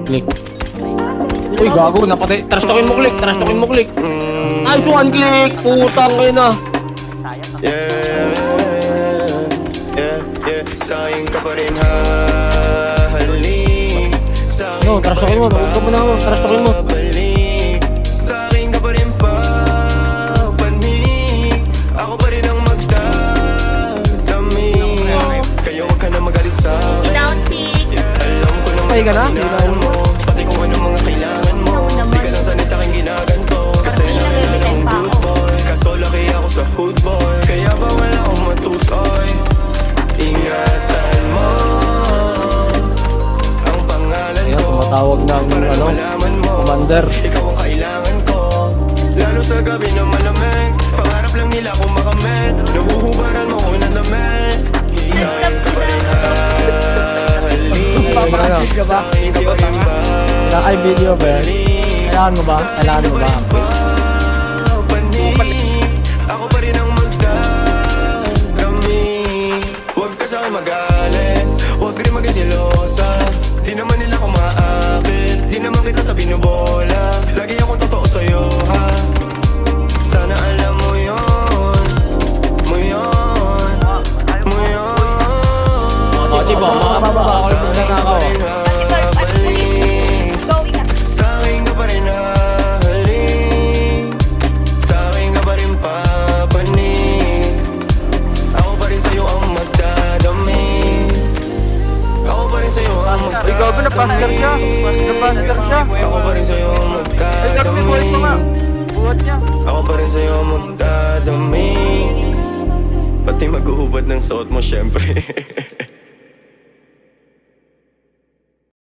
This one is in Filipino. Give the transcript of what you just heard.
Click. Uy, gago, napatay. Trash talkin mo, Click. Trash talkin mo, Click. Nice one, Click. Putang ina. Sayang ka pa rin hahalik. No, trash talkin mo. Huwag ka muna ako. Trash talkin mo. Sa'kin ka pa rin papanig. Ako pa rin ang magdadami. Kaya huwag ka na magalit sa'kin. Alam ko na Patay ka na? kailangan mo. Pati kung ano mga kailangan mo. Di ka lang sanay sa'kin ginaganto. Kasi nakilala akong good boy. Kaso laki ako sa hood boy. Kaya bawal akong matusoy. Ingatan mo ang pangalan Ayan, ko. tumatawag ng ano, commander. Ikaw ang kailangan ko. Lalo sa gabi na malamig. Pangarap lang nila kung makamit. Nahuhubaran mo ko na damit. Sa'kin ka pa rin hahalik. Papakashit ka ba? Sa'kin ka pa rin Ay, video ba? Kailangan mo ba? Kailangan mo ba? papanig. Ako pa rin ang magdadami. Huwag ka sa'kin magalit. Huwag rin maging silosa. Di naman nila ako maakit. Di naman kita sa binubola. Lagi ako totoo sa'yo, ha? Sana alam mo yun. Mo yun. Mo yun. O, Chibo, makababa. Ako yung magnanakaw. Sa'kin ka pa rin hahalik. Sa'kin ka pa rin papanig. Ako pa rin sa'yo ang magdadami. Ako pa rin sa'yo ang magdadami. Gago, napaster siya. Napaster siya. Ako pa rin sa'yo ang Ay, gago, may buhat mo nga. magdadami. Buhat niya. Ako pa rin sa'yo ang magdadami. Pati maghuhubad ng suot mo syempre.